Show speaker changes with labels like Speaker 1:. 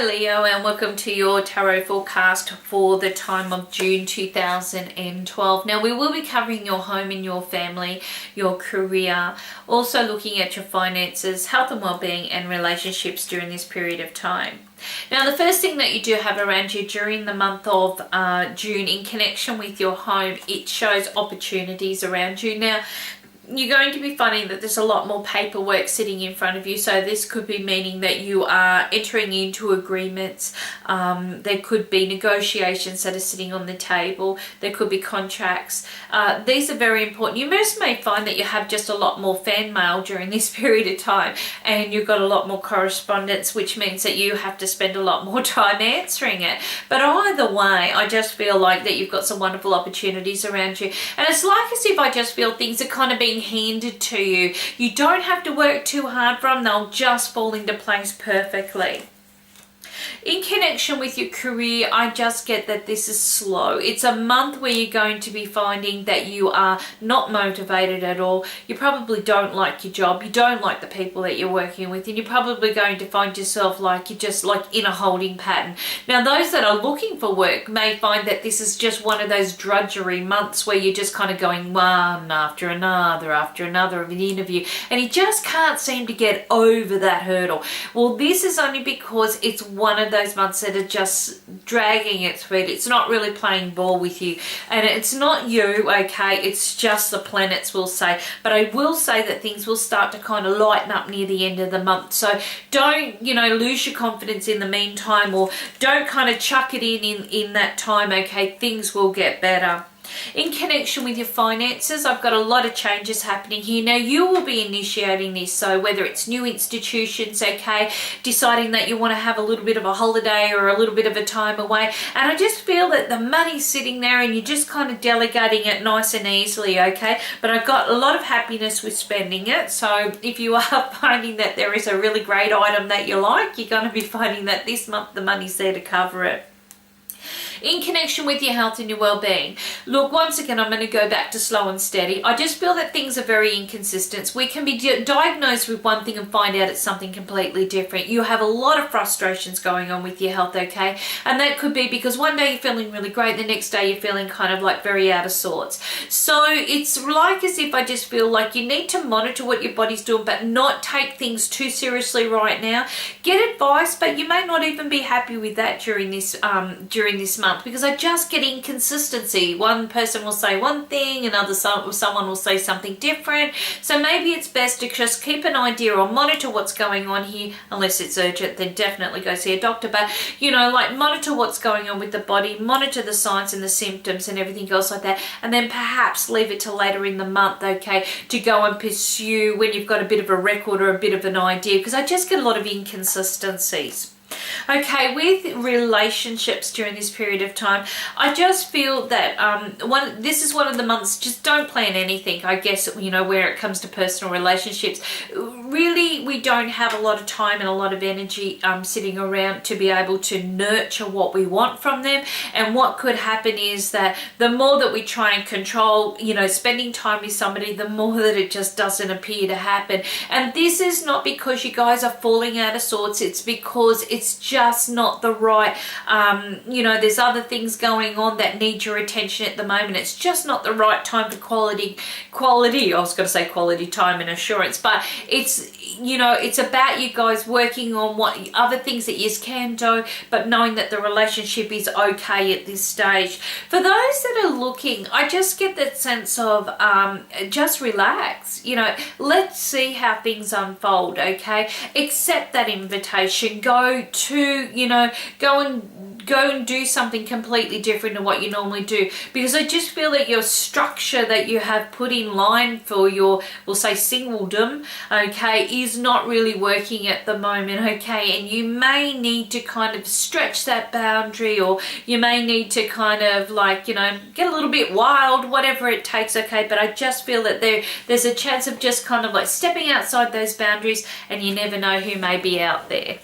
Speaker 1: Hello Leo, and welcome to your tarot forecast for the time of June 2012. Now we will be covering your home and your family, your career, also looking at your finances, health and well-being and relationships during this period of time. Now the first thing that you do have around you during the month of June in connection with your home, it shows opportunities around you. Now you're going to be finding that there's a lot more paperwork sitting in front of you, so this could be meaning that you are entering into agreements. There could be negotiations that are sitting on the table. There could be contracts. These are very important. You most may find that you have just a lot more fan mail during this period of time, and you've got a lot more correspondence, which means that you have to spend a lot more time answering it. But either way, I just feel like that you've got some wonderful opportunities around you, and it's like as if I just feel things are kind of being handed to you. You don't have to work too hard for them. They'll just fall into place perfectly. In connection with your career, I just get that this is slow. It's a month where you're going to be finding that you are not motivated at all. You probably don't like your job. You don't like the people that you're working with, and you're probably going to find yourself like you're just like in a holding pattern. Now those that are looking for work may find that this is just one of those drudgery months where you're just kind of going one after another of an interview, and you just can't seem to get over that hurdle. Well, this is only because it's one of those months that are just dragging its feet. It's not really playing ball with you, and it's not you, okay, it's just the planets, will say. But I will say that things will start to kind of lighten up near the end of the month, so don't lose your confidence in the meantime, or don't kind of chuck it in that time, okay? Things will get better. In connection with your finances, I've got a lot of changes happening here. Now you will be initiating this, so whether it's new institutions, okay, deciding that you want to have a little bit of a holiday or a little bit of a time away, and I just feel that the money's sitting there and you're just kind of delegating it nice and easily, okay? But I've got a lot of happiness with spending it, so if you are finding that there is a really great item that you like, you're going to be finding that this month the money's there to cover it. In connection with your health and your well-being, look, once again, I'm going to go back to slow and steady. I just feel that things are very inconsistent. We can be diagnosed with one thing and find out it's something completely different. You have a lot of frustrations going on with your health, okay? And that could be because one day you're feeling really great, the next day you're feeling kind of like very out of sorts. So it's like as if I just feel like you need to monitor what your body's doing, but not take things too seriously right now. Get advice, but you may not even be happy with that during this month, because I just get inconsistency. One person will say one thing, someone will say something different. So maybe it's best to just keep an idea or monitor what's going on here. Unless it's urgent, then definitely go see a doctor. But like monitor what's going on with the body, monitor the signs and the symptoms and everything else like that, and then perhaps leave it till later in the month, okay, to go and pursue when you've got a bit of a record or a bit of an idea, because I just get a lot of inconsistencies. Okay, with relationships during this period of time, I just feel that this is one of the months, just don't plan anything, I guess, where it comes to personal relationships. Really, we don't have a lot of time and a lot of energy sitting around to be able to nurture what we want from them. And what could happen is that the more that we try and control, spending time with somebody, the more that it just doesn't appear to happen. And this is not because you guys are falling out of sorts, it's because it's just not the right, there's other things going on that need your attention at the moment. It's just not the right time for quality, I was going to say quality time and assurance, but it's about you guys working on what other things that you can do, but knowing that the relationship is okay at this stage. For those that are looking, I just get that sense of just relax, let's see how things unfold, okay? Accept that invitation, go and do something completely different to what you normally do, because I just feel that your structure that you have put in line for your, we'll say, singledom, okay, is not really working at the moment, okay, and you may need to kind of stretch that boundary, or you may need to kind of get a little bit wild, whatever it takes, okay? But I just feel that there's a chance of just kind of like stepping outside those boundaries, and you never know who may be out there.